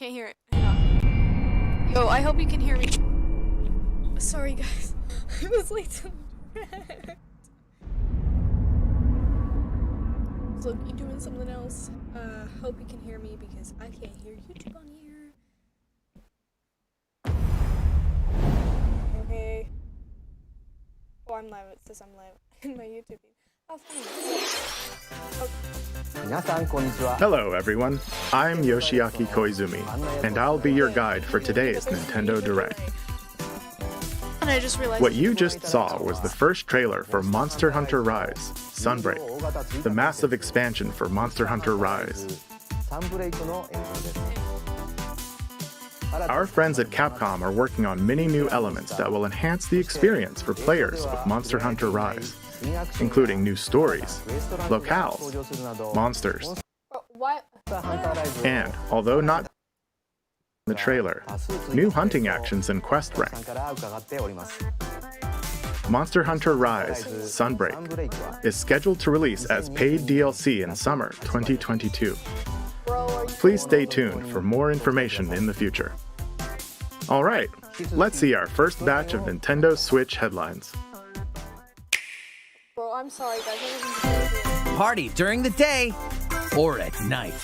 can't hear it. Hang on. Yo, I hope you can hear me. Sorry, guys. I was late to the Look, you're doing something else. Hope you can hear me because I can't hear YouTube on here. Okay. Oh, I'm live. It says I'm live in my YouTube feed. Oh, funny. Hello everyone, I'm Yoshiaki Koizumi, and I'll be your guide for today's Nintendo Direct. And I just realized what you just saw was the first trailer for Monster Hunter Rise, Sunbreak, the massive expansion for Monster Hunter Rise. Our friends at Capcom are working on many new elements that will enhance the experience for players of Monster Hunter Rise, including new stories, locales, monsters, and, although not in the trailer, new hunting actions and quest rank. Monster Hunter Rise, Sunbreak, is scheduled to release as paid DLC in summer 2022. Please stay tuned for more information in the future. Alright, let's see our first batch of Nintendo Switch headlines. Bro, I'm sorry, guys. Party during the day or at night.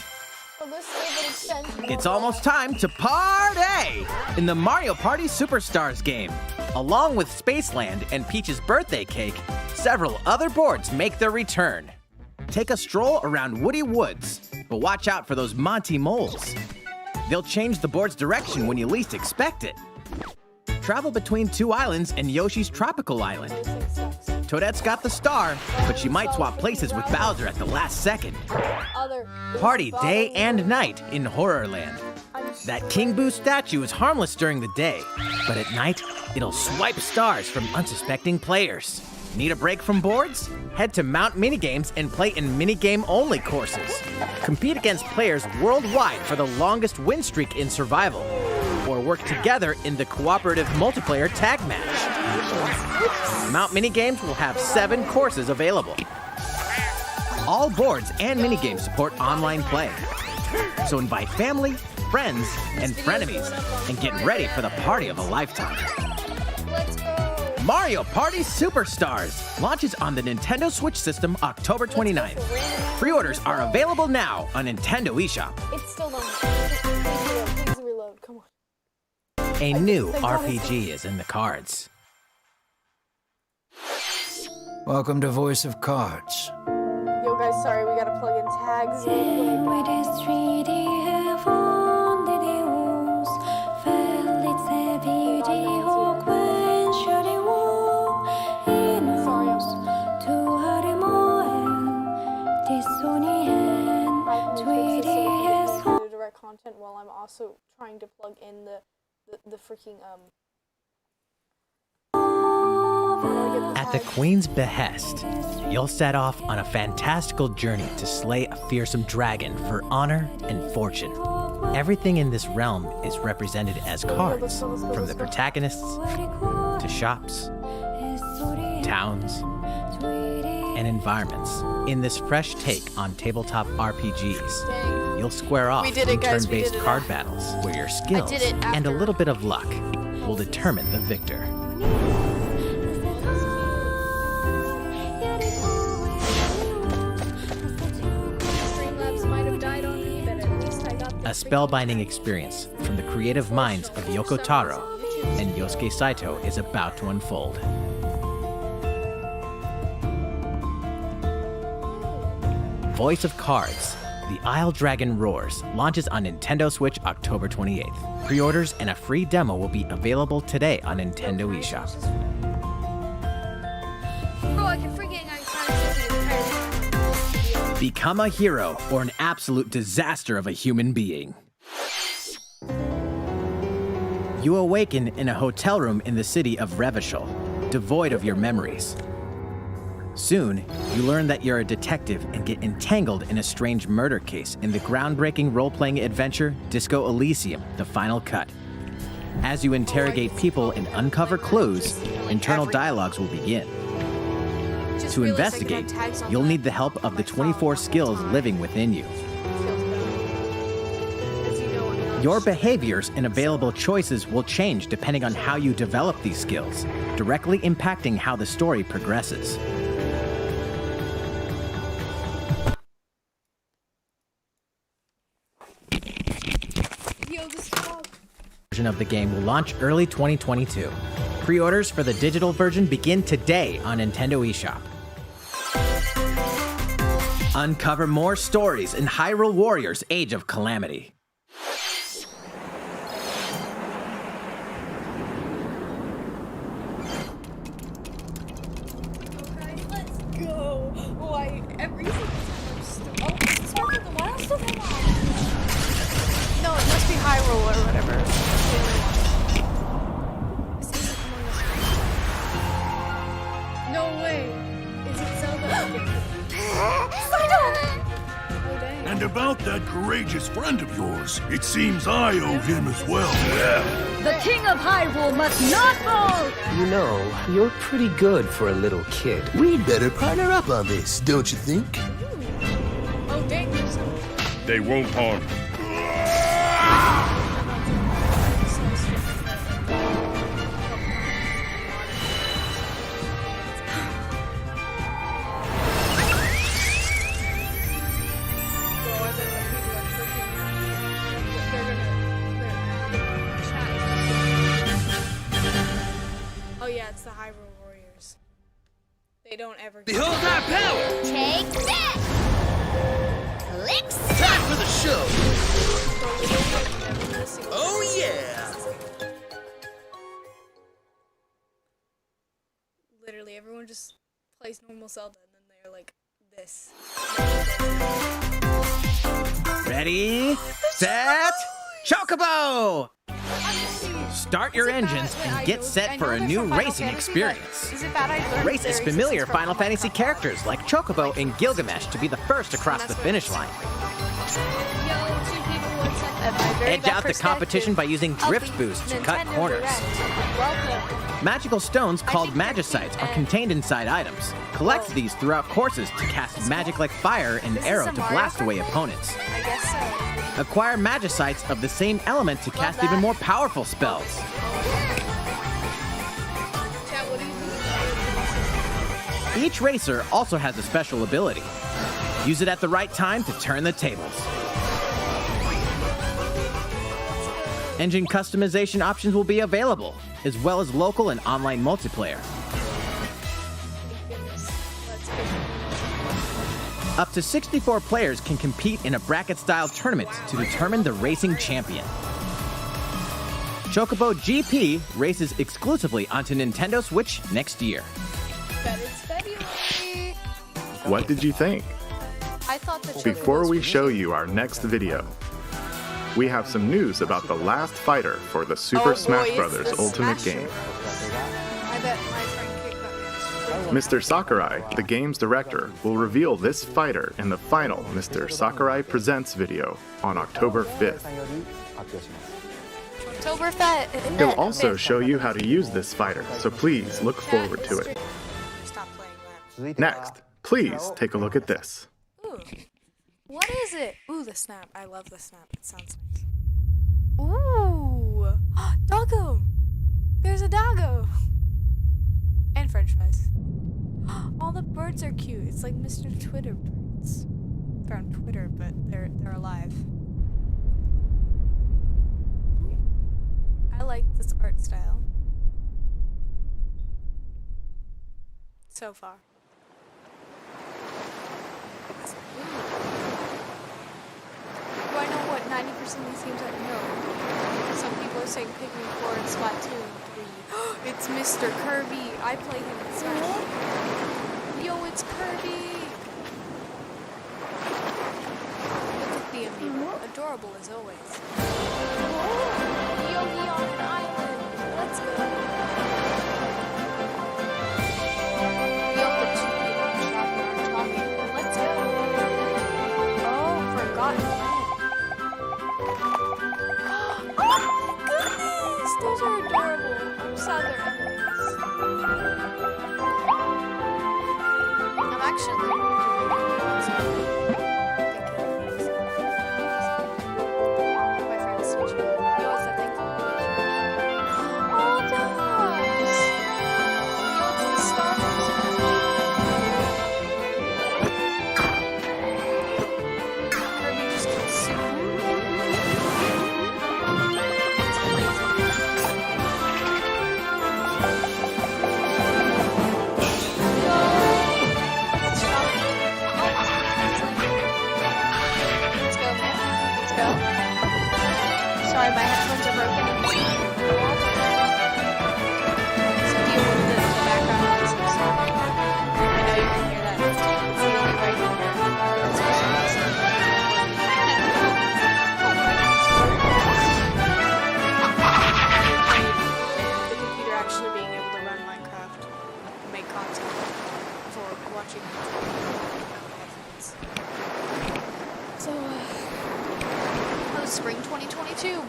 It's almost time to party in the Mario Party Superstars game. Along with Spaceland and Peach's birthday cake, several other boards make their return. Take a stroll around Woody Woods, but watch out for those Monty moles. They'll change the board's direction when you least expect it. Travel between two islands and Yoshi's tropical island. Toadette's got the star, but she might swap places with Bowser at the last second. Party day and night in Horrorland. That King Boo statue is harmless during the day, but at night, it'll swipe stars from unsuspecting players. Need a break from boards? Head to Mount Minigames and play in minigame-only courses. Compete against players worldwide for the longest win streak in survival, or work together in the cooperative multiplayer tag match. Mount Minigames will have 7 courses available. All boards and minigames support online play, so invite family, friends, and frenemies, and get ready for the party of a lifetime. Mario Party Superstars launches on the Nintendo Switch system October 29th. Pre-orders are available now on Nintendo eShop. It's still not. Please reload. Come on. A new RPG is in the cards. Welcome to Voice of Cards. Yo guys, sorry, we gotta plug in tags. Direct content while I'm also trying to plug in the freaking At the Queen's behest, you'll set off on a fantastical journey to slay a fearsome dragon for honor and fortune. Everything in this realm is represented as cards, from the protagonists to shops, towns, and environments. In this fresh take on tabletop RPGs, you'll square off in turn-based card battles where your skills and a little bit of luck will determine the victor. A spellbinding experience from the creative minds of Yoko Taro and Yosuke Saito is about to unfold. Voice of Cards, The Isle Dragon Roars, launches on Nintendo Switch October 28th. Pre-orders and a free demo will be available today on Nintendo eShop. Bro, I can freaking Become a hero or an absolute disaster of a human being. You awaken in a hotel room in the city of Revachol, devoid of your memories. Soon, you learn that you're a detective and get entangled in a strange murder case in the groundbreaking role-playing adventure Disco Elysium: The Final Cut. As you interrogate people and uncover clues, internal dialogues will begin. To investigate, you'll need the help of the 24 skills living within you. Your behaviors and available choices will change depending on how you develop these skills, directly impacting how the story progresses. Yo, this dog. Version of the game will launch early 2022. Pre-orders for the digital version begin today on Nintendo eShop. Uncover more stories in Hyrule Warriors: Age of Calamity. Okay, let's go. Why every single time I'm still. Oh, it's Sparkle the Wild still come on. No, it must be Hyrule or whatever. This isn't Among Us. No way. Is it Zelda? Oh, dang. And about that courageous friend of yours, it seems I owe him as well. The King of Hyrule must not fall! You know, you're pretty good for a little kid. We'd better partner up on this, don't you think? Oh, dang. There's some. They won't harm. Oh yeah, it's the Hyrule Warriors. They don't ever. Behold our power! Take that! Licks! Time for the show! Oh yeah! Literally, everyone just plays normal Zelda, and then they're like this. Ready, set, Chocobo! Start your engines and get set for a new racing experience. Is it bad I learned Race as familiar Final Fantasy characters like Chocobo and Gilgamesh to be the first across the finish line. Edge out the competition by using Drift Boost to cut corners. Magical stones called Magicites are contained inside items. Collect these throughout courses to cast magic like fire and arrow to blast away opponents. I guess so. Acquire Magicites of the same element to cast even more powerful spells. Chat, what do you do? Each racer also has a special ability. Use it at the right time to turn the tables. Engine customization options will be available, as well as local and online multiplayer. Up to 64 players can compete in a bracket-style tournament to determine the racing champion. Chocobo GP races exclusively onto Nintendo Switch next year. Bet it's February. What did you think? I thought the Before we show you our next video, we have some news about the last fighter for the Super Smash Bros. Ultimate game. I bet my friend Kate got me. Mr. Sakurai, the game's director, will reveal this fighter in the final Mr. Sakurai Presents video on October 5th. Oktoberfest. He'll also show you how to use this fighter, so please look forward to it. Stop playing that. Next, please take a look at this. Ooh. What is it? Ooh, the snap. I love the snap. It sounds nice. Ooh. Doggo. There's a doggo. And french fries. All the birds are cute. It's like Mr. Twitter birds. They're on Twitter, but they're alive. I like this art style. So far. Do I know what 90% of these games are? No. Some people are saying Pikmin 4 and Splatoon 3. It's Mr. Kirby. I play him in Smash. Yo, it's Kirby. Look at the amiibo. Adorable as always. Yogi on an island. Let's go. Yo, the two people in the shop are talking. Let's go. Oh, forgotten land. Oh my goodness! Those are adorable. I'm sad they're enemies. I'm actually my friend's switching. content for watching YouTube. So, that was spring 2022.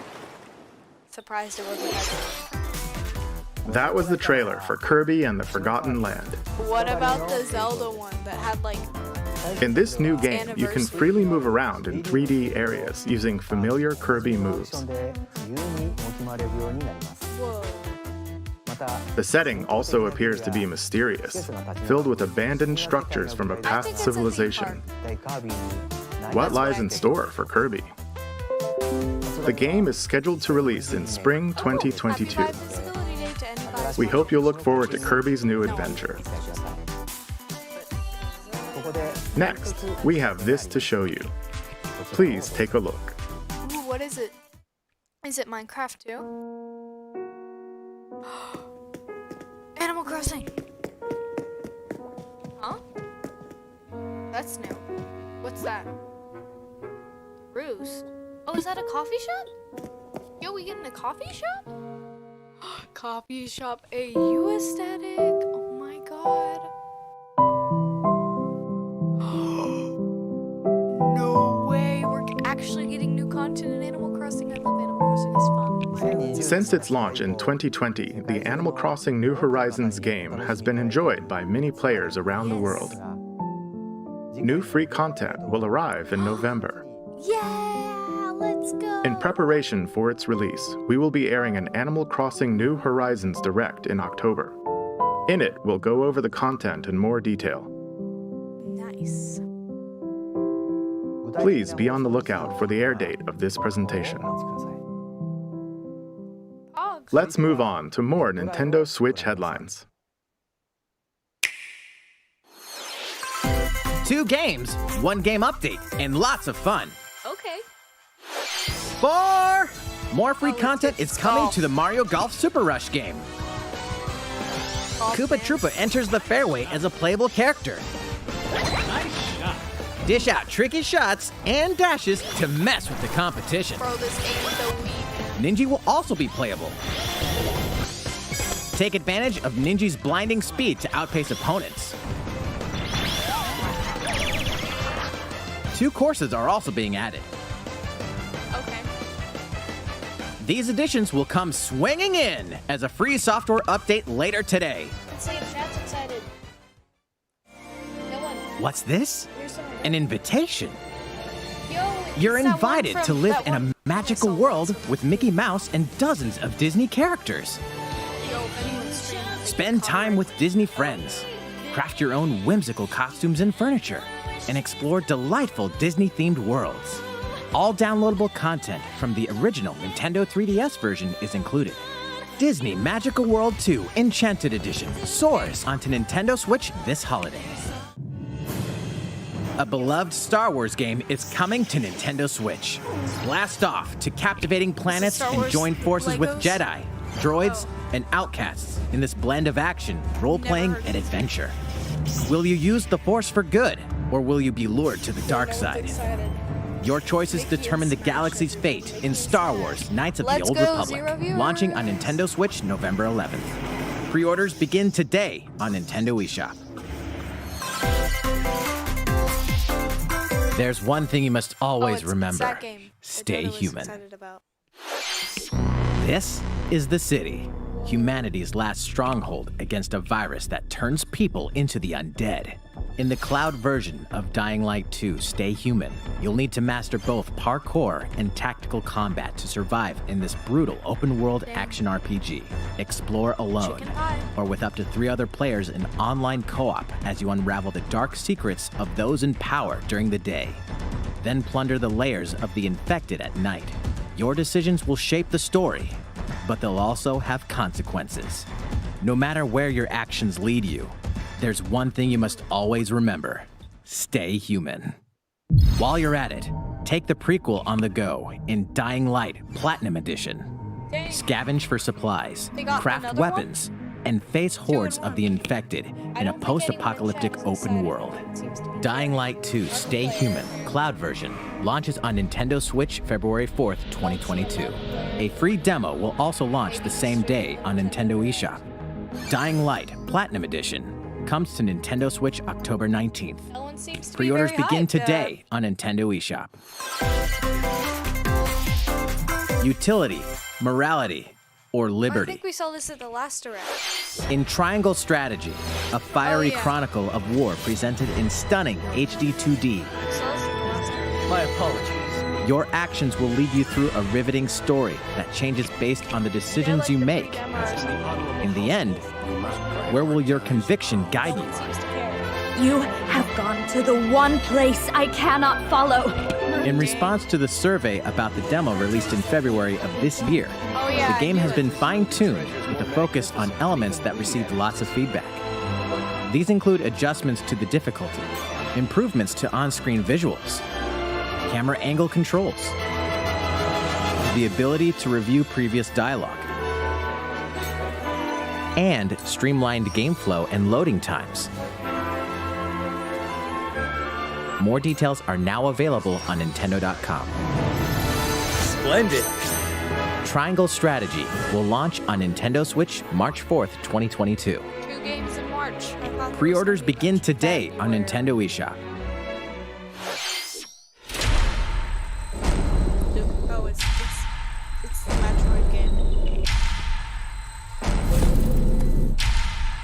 Surprised it wasn't that. That was the trailer for Kirby and the Forgotten Land. What about the Zelda one that had like... In this new game, you can freely move around in 3D areas using familiar Kirby moves. Whoa. The setting also appears to be mysterious, filled with abandoned structures from a past civilization. What lies in store for Kirby? The game is scheduled to release in spring 2022. Happy Visibility Day to anybody. We hope you'll look forward to Kirby's new adventure. Next, we have this to show you. Please take a look. Ooh, what is it? Is it Minecraft too? Animal Crossing! Huh? That's new. What's that? Roost. Oh, is that a coffee shop? Yo, we getting a coffee shop? Coffee shop AU aesthetic. Oh my god. No way. We're actually getting new content in Animal Crossing. I love Animal Crossing. It's fun. Since its launch in 2020, the Animal Crossing New Horizons game has been enjoyed by many players around the world. New free content will arrive in November. Yeah, let's go. In preparation for its release, we will be airing an Animal Crossing New Horizons Direct in October. In it, we'll go over the content in more detail. Nice. Please be on the lookout for the air date of this presentation. Let's move on to more Nintendo Switch headlines. 2 games, 1 game update, and lots of fun. Okay. 4! More free Oh, content it's is coming golf. to the Mario Golf Super Rush game. Koopa Troopa enters the fairway as a playable character. Dish out tricky shots and dashes to mess with the competition. Bro, this game is so weak. Ninja will also be playable. Take advantage of Ninja's blinding speed to outpace opponents. 2 courses are also being added. Okay. These additions will come swinging in as a free software update later today. Let's see if chat's excited. No one. What's this? Here's someone. An invitation. Yo, You're It's that one invited from- to live that in one a magical from world with Mickey Mouse and dozens of Disney characters. Yo, if anyone's streaming this, Spend time with Disney friends. Craft your own whimsical costumes and furniture, and explore delightful Disney-themed worlds. All downloadable content from the original Nintendo 3DS version is included. Disney Magical World 2 Enchanted Edition soars onto Nintendo Switch this holiday. A beloved Star Wars game is coming to Nintendo Switch. Blast off to captivating planets Star and Wars join forces with Legos? Jedi, droids, and outcasts in this blend of action, role-playing, Never heard and of it. adventure. Will you use the Force for good, or will you be lured to the dark side? excited. Your choices determine the galaxy's fate in Star Wars Knights of the Let's Old go, Republic, Zero Viewers. launching on Nintendo Switch November 11th. Pre-orders begin today on Nintendo eShop. There's one thing you must always it's remember. that game that Stay Jonah was human. excited about. This is the city, humanity's last stronghold against a virus that turns people into the undead. In the cloud version of Dying Light 2 Stay Human, you'll need to master both parkour and tactical combat to survive in this brutal open-world action RPG. Explore alone, Chicken pie. or with up to 3 other players in online co-op as you unravel the dark secrets of those in power during the day. Then plunder the layers of the infected at night. Your decisions will shape the story, but they'll also have consequences. No matter where your actions lead you, there's one thing you must always remember: stay human. While you're at it, take the prequel on the go in Dying Light Platinum Edition. Dang. Scavenge for supplies, They got craft another one? weapons, and face hordes of the infected in a don't think post-apocalyptic anyone in chat is open excited, world. but it seems to be Dying Light 2 Stay Human Cloud version launches on Nintendo Switch February 4th, 2022. A free demo will also launch the same day on Nintendo eShop. Dying Light Platinum Edition comes to Nintendo Switch October 19th. That one seems to Pre-orders be very begin hyped, today on Nintendo eShop. Utility, morality, or I liberty. think we saw this at the last direct. In Triangle Strategy, a fiery Oh, yeah. chronicle of war presented in stunning HD 2D, So this is the last direct. My apologies. your actions will lead you through a riveting story that changes based on the decisions you make. In the end, where will your conviction guide you? You have gone to the one place I cannot follow. In response to the survey about the demo released in February of this year, Oh yeah. the game I has knew been it. fine-tuned with a focus on elements that received lots of feedback. These include adjustments to the difficulty, improvements to on-screen visuals, camera angle controls, the ability to review previous dialogue, and streamlined game flow and loading times. More details are now available on Nintendo.com. Splendid. Triangle Strategy will launch on Nintendo Switch March 4th, 2022. 2 games in March. I thought there was Pre-orders gonna be begin much today on February. Nintendo eShop. Oh, it's the Metroid game.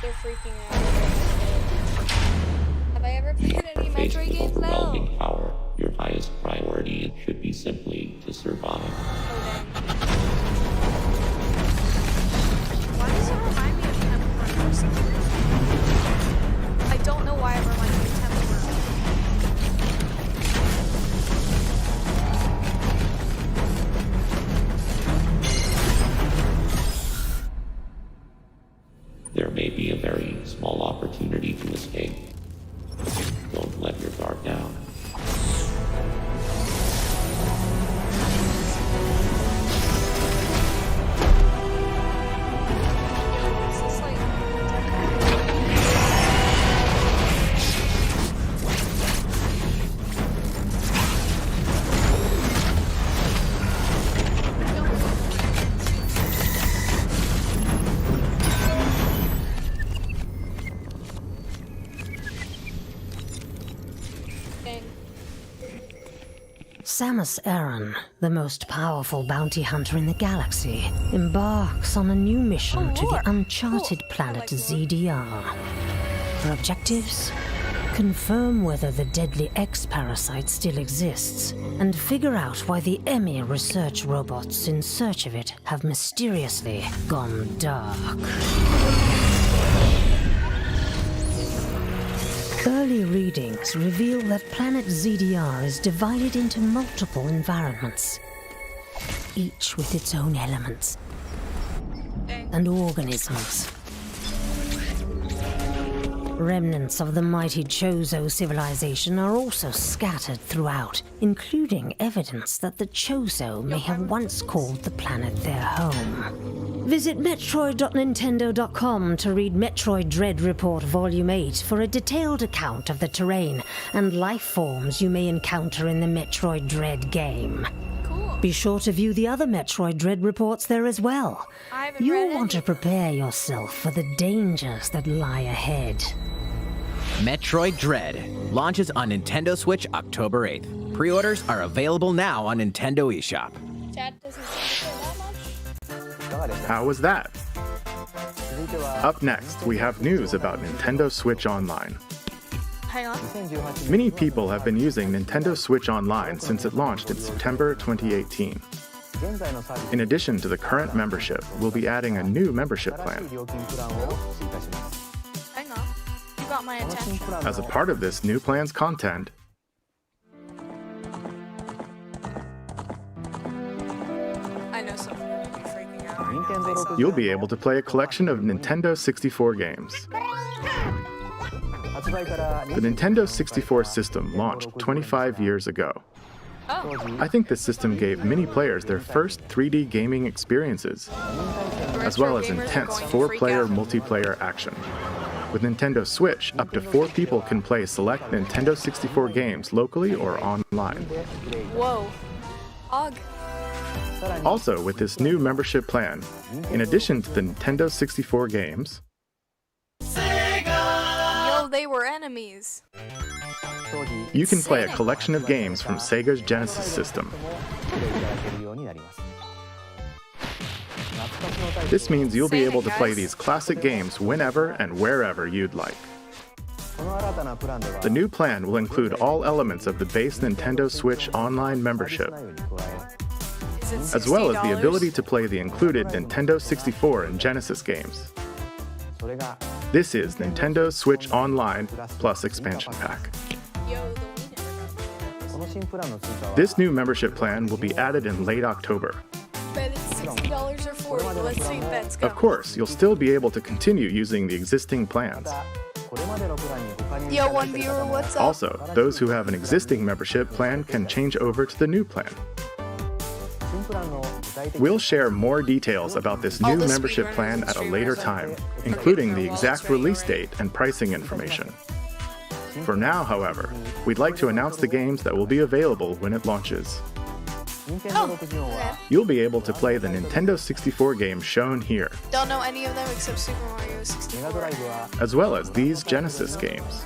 They're freaking out. Have I ever played any Faced Metroid with games now? overwhelming power, your highest priority should be simply to survive. Oh, dang. Why does it remind me of Temple Run for some reason? I don't know why it reminds me of Temple Run. There may be a very small opportunity to escape. Don't let your guard down. Is this like... Dang. Samus Aran, the most powerful bounty hunter in the galaxy, embarks on a new mission to the uncharted planet ZDR. Her objectives? Confirm whether the deadly X-parasite still exists, and figure out why the Emmy research robots in search of it have mysteriously gone dark. Early readings reveal that planet ZDR is divided into multiple environments, each with its own elements and organisms. Remnants of the mighty Chozo civilization are also scattered throughout, including evidence that the Chozo may have once called the planet their home. Visit Metroid.Nintendo.com to read Metroid Dread Report Volume 8 for a detailed account of the terrain and life forms you may encounter in the Metroid Dread game. Cool. Be sure to view the other Metroid Dread reports there as well. I haven't You'll read want to any. prepare yourself for the dangers that lie ahead. Metroid Dread launches on Nintendo Switch October 8th. Pre-orders are available now on Nintendo eShop. Chat doesn't seem to care that much. How was that? Up next, we have news about Nintendo Switch Online. Hang on. Many people have been using Nintendo Switch Online since it launched in September 2018. In addition to the current membership, we'll be adding a new membership plan. Hang on. You got my attention. As a part of this new plan's content, I know someone will be freaking out right now if they saw you'll that. be able to play a collection of Nintendo 64 games. The Nintendo 64 system launched 25 years ago. Oh, I think this system gave many players their first 3D gaming experiences, as well as intense 4-player multiplayer action. With Nintendo Switch, up to 4 people can play select Nintendo 64 games locally or online. whoa. Og. Also, with this new membership plan, in addition to the Nintendo 64 games, they were enemies. You can play a collection of games from Sega's Genesis system. This means you'll be able to play these classic games whenever and wherever you'd like. The new plan will include all elements of the base Nintendo Switch Online membership, as well as the ability to play the included Nintendo 64 and Genesis games. This is Nintendo Switch Online plus expansion pack. This new membership plan will be added in late October. Bet it's $60 or $40. Let's see, bets go. Of course, you'll still be able to continue using the existing plans. Yo, one viewer, what's up? Also, those who have an existing membership plan can change over to the new plan. We'll share more details about this new membership plan at a later time, including the exact release date and pricing information. For now, however, we'd like to announce the games that will be available when it launches. Oh, okay. You'll be able to play the Nintendo 64 games shown here, Don't know any of them except Super Mario 64. as well as these Genesis games.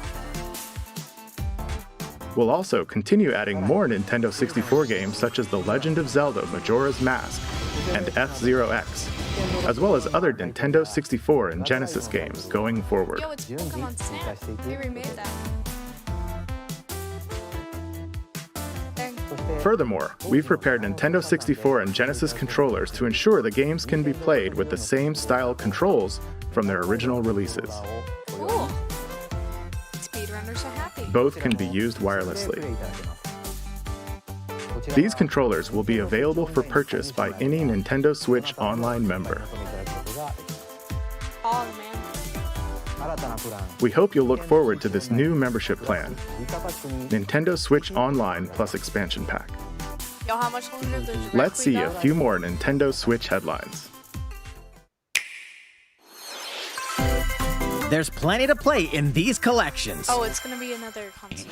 We'll also continue adding more Nintendo 64 games such as The Legend of Zelda Majora's Mask and F-Zero X, as well as other Nintendo 64 and Genesis games going forward. Yo, it's Pokemon Snap. They remade that. Dang. Furthermore, we've prepared Nintendo 64 and Genesis controllers to ensure the games can be played with the same style controls from their original releases. Cool. Speedrunners are happy. Both can be used wirelessly. These controllers will be available for purchase by any Nintendo Switch Online member. Oh, man. We hope you'll look forward to this new membership plan, Nintendo Switch Online plus expansion pack. Yo, how much longer does it Let's see a few more Nintendo Switch headlines. There's plenty to play in these collections. Oh, it's gonna be another console.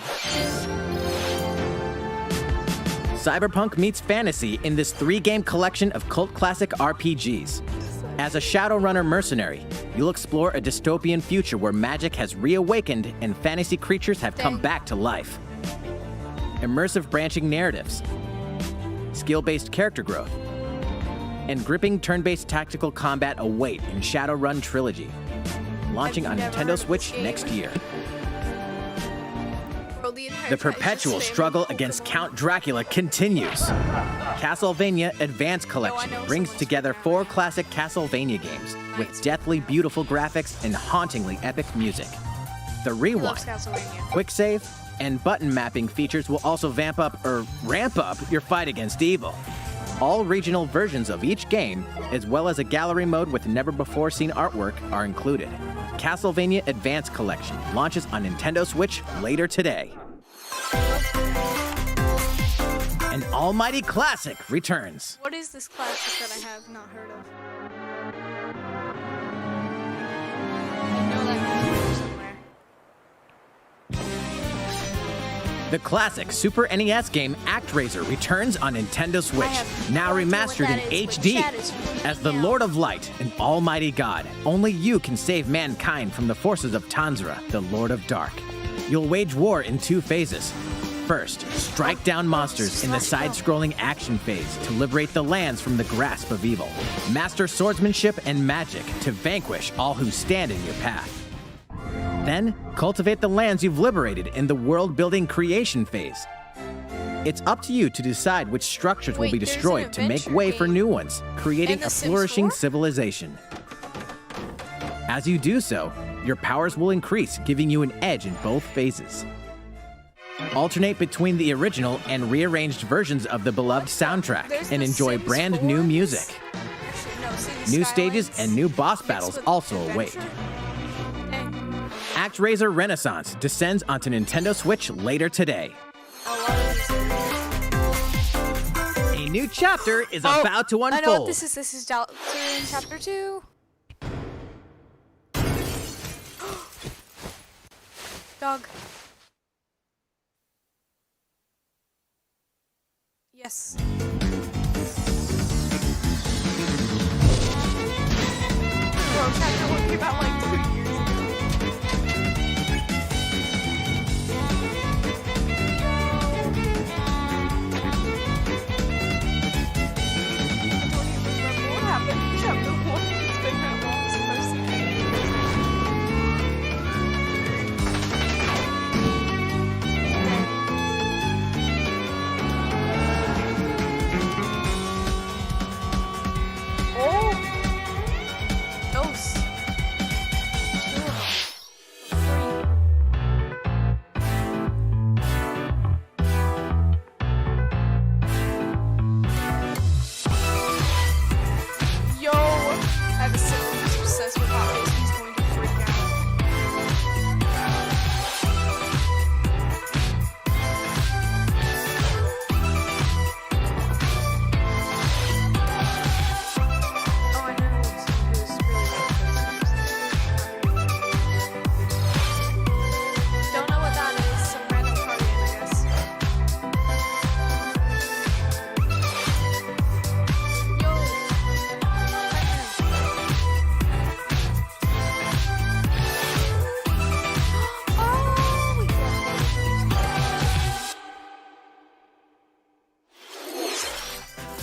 Cyberpunk meets fantasy in this 3-game collection of cult classic RPGs. As a Shadowrunner mercenary, you'll explore a dystopian future where magic has reawakened and fantasy creatures have come back to life. Immersive branching narratives, skill-based character growth, and gripping turn-based tactical combat await in Shadowrun Trilogy, launching on Nintendo Switch next year. The perpetual struggle against Count Dracula continues. Castlevania Advance Collection brings together 4 classic Castlevania games with deathly beautiful graphics and hauntingly epic music. The Rewind, Quick Save, and button mapping features will also ramp up your fight against evil. All regional versions of each game, as well as a gallery mode with never-before-seen artwork, are included. Castlevania Advance Collection launches on Nintendo Switch later today. An almighty classic returns. What is this classic that I have not heard of? I know that somewhere. The classic Super NES game ActRaiser returns on Nintendo Switch, now remastered in HD. As the Lord of Light, an almighty god, only you can save mankind from the forces of Tanzra, the Lord of Dark. You'll wage war in 2 phases. First, strike down monsters in the side-scrolling action phase to liberate the lands from the grasp of evil. Master swordsmanship and magic to vanquish all who stand in your path. Then, cultivate the lands you've liberated in the world-building creation phase. It's up to you to decide which structures will be destroyed to make way for new ones, creating a flourishing civilization. As you do so, your powers will increase, giving you an edge in both phases. Alternate between the original and rearranged versions of the beloved soundtrack and enjoy brand new music. New stages and new boss battles also await. ActRaiser Renaissance descends onto Nintendo Switch later today. A new chapter is about to unfold. I know what this is. This is Deltarune Chapter 2. Dog. Yes. Bro, chapter 1 came out like 2 years ago.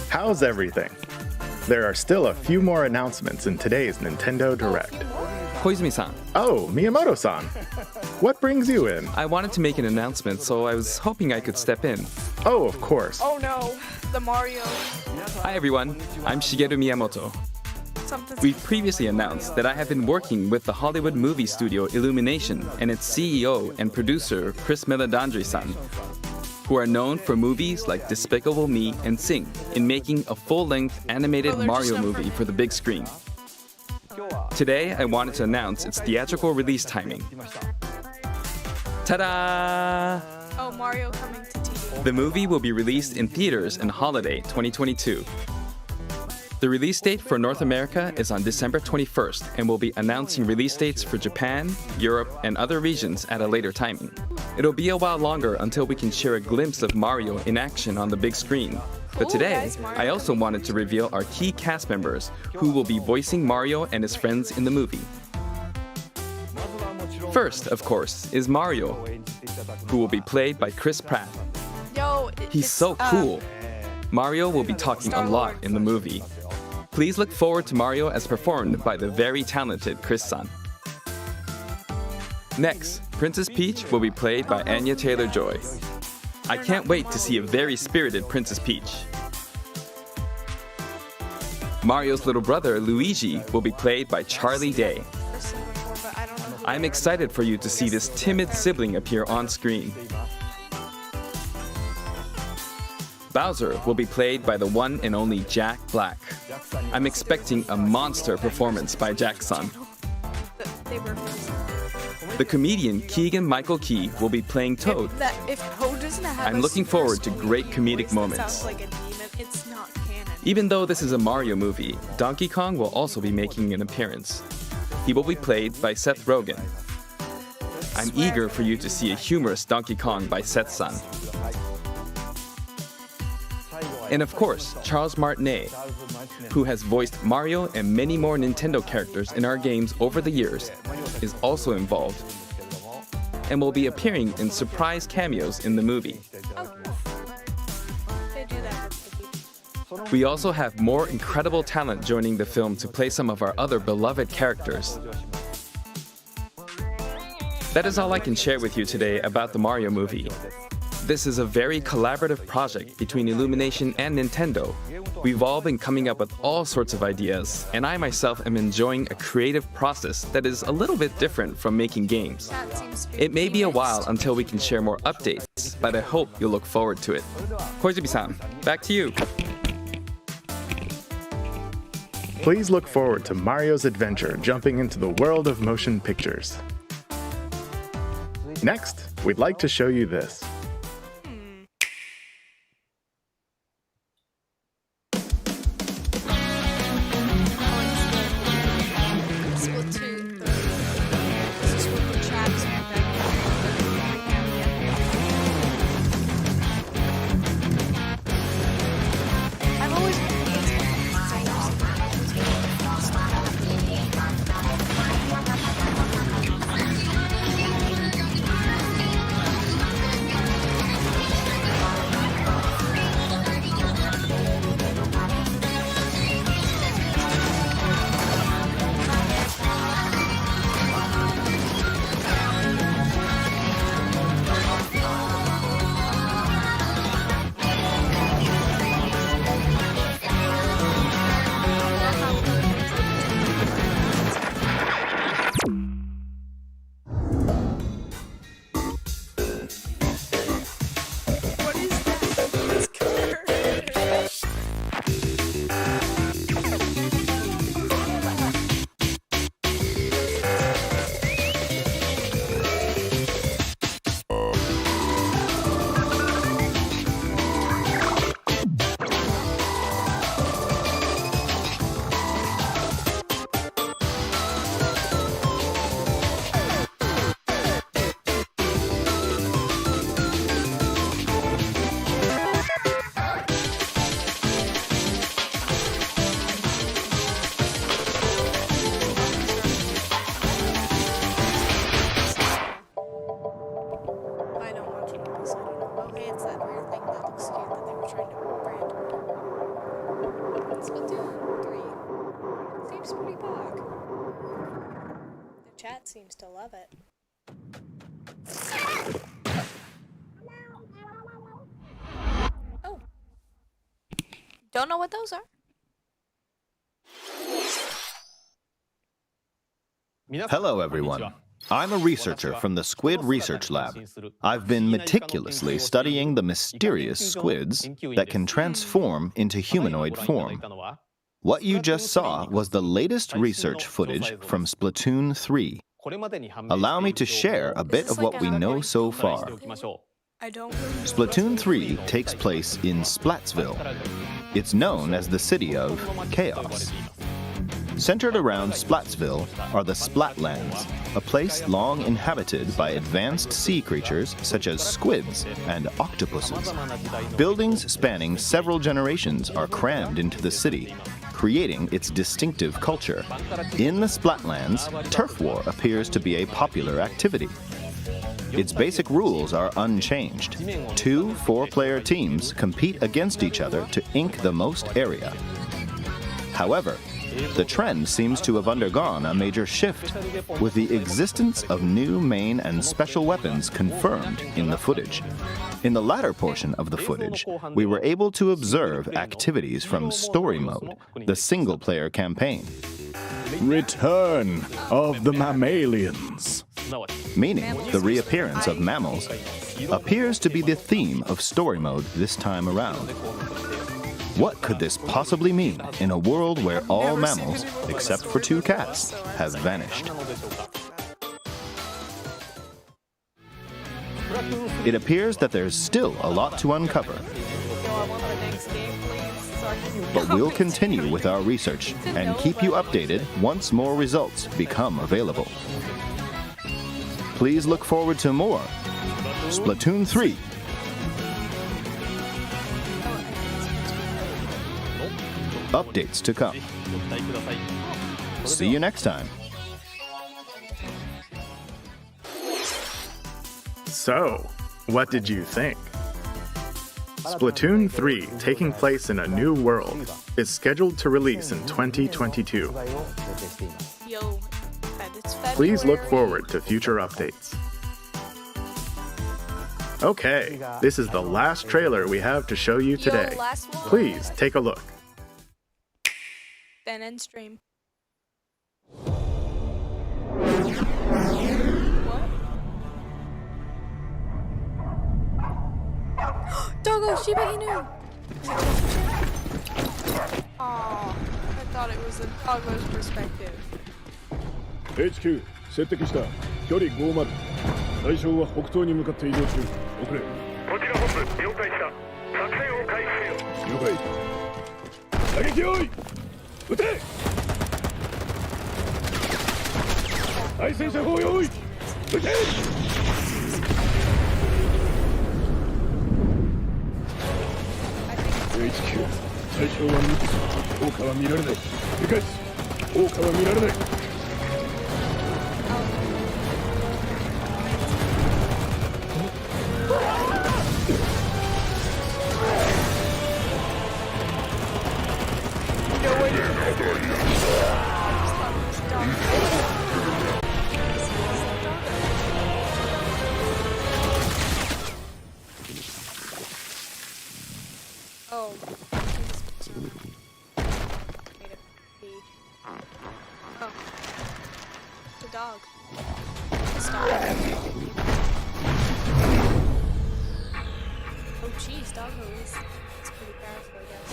How's everything? There are still a few more announcements in today's Nintendo Direct. Koizumi-san, Oh, Miyamoto-san. What brings you in? I wanted to make an announcement, so I was hoping I could step in. Oh, of course. Oh no, the Mario. Hi everyone, I'm Shigeru Miyamoto. Something's We previously announced that I have been working with the Hollywood movie studio Illumination and its CEO and producer Chris Meledandri-san, who are known for movies like Despicable Me and Sing, in making a full-length animated Mario movie for the big screen. Today, I wanted to announce its theatrical release timing. Ta-da! Oh, Mario coming to TV. The movie will be released in theaters in holiday 2022. The release date for North America is on December 21st, and we'll be announcing release dates for Japan, Europe, and other regions at a later timing. It'll be a while longer until we can share a glimpse of Mario in action on the big screen. But Cool, today, guys, Mario. I also wanted to reveal our key cast members who will be voicing Mario and his friends in the movie. First, of course, is Mario, who will be played by Chris Pratt. Yo, He's so cool. Mario will be talking a lot in the movie. Please look forward to Mario as performed by the very talented Chris-san. Next, Princess Peach will be played by Anya Taylor-Joy. I can't wait to see a very spirited Princess Peach. Mario's little brother, Luigi, will be played by Charlie Day. I'm excited for you to see this timid sibling appear on screen. Bowser will be played by the one and only Jack Black. I'm expecting a monster performance by Jack-san. The comedian Keegan-Michael Key will be playing Toad. If Toad doesn't have I'm looking forward to great comedic moments. Like a demon, it's not canon. Even though this is a Mario movie, Donkey Kong will also be making an appearance. He will be played by Seth Rogen. I'm eager for you to see a humorous Donkey Kong by Seth-san. And of course, Charles Martinet, who has voiced Mario and many more Nintendo characters in our games over the years, is also involved and will be appearing in surprise cameos in the movie. They do that. We also have more incredible talent joining the film to play some of our other beloved characters. That is all I can share with you today about the Mario movie. This is a very collaborative project between Illumination and Nintendo. We've all been coming up with all sorts of ideas, and I myself am enjoying a creative process that is a little bit different from making games. It may be a while until we can share more updates, but I hope you'll look forward to it. Koizumi-san, back to you. Please look forward to Mario's adventure jumping into the world of motion pictures. Next, we'd like to show you this. Splatoon. This is what the chat's I've always Oh. Don't know what those are. Hello, everyone. I'm a researcher from the Squid Research Lab. I've been meticulously studying the mysterious squids that can transform into humanoid form. What you just saw was the latest research footage from Splatoon 3. Allow me to share a bit of what we know so far. Splatoon 3 takes place in Splatsville. It's known as the City of Chaos. Centered around Splatsville are the Splatlands, a place long inhabited by advanced sea creatures such as squids and octopuses. Buildings spanning several generations are crammed into the city, creating its distinctive culture. In the Splatlands, turf war appears to be a popular activity. Its basic rules are unchanged. 2 4-player teams compete against each other to ink the most area. However, the trend seems to have undergone a major shift, with the existence of new main and special weapons confirmed in the footage. In the latter portion of the footage, we were able to observe activities from Story Mode, the single-player campaign. Return of the mammalians. Meaning the reappearance of mammals appears to be the theme of Story Mode this time around. What could this possibly mean in a world where all mammals, except for 2 cats, have vanished? It appears that there's still a lot to uncover. But we'll continue with our research and keep you updated once more results become available. Please look forward to more Splatoon 3. Updates to come. See you next time. So, what did you think? Splatoon 3, taking place in a new world, is scheduled to release in 2022. Yo, it's February. Please look forward to future updates. Okay, this is the last trailer we have to show you today. Last one. Please take a look. Then end stream. Doggo, Shiba Inu! Aw, I thought it was a doggo's perspective. HQ 接敵した距離50対象は北東に向かって移動中遅れこちら本部了解した作戦を開始せよ了解打撃用意撃て対戦車砲用意撃てHQ 対象は3つ効果は見られない理解効果は見られないOh. Oh. It's a dog. Stop. Oh jeez, doggo is pretty powerful, I guess.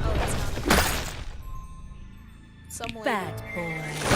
Oh, that's not. Some Bad boy.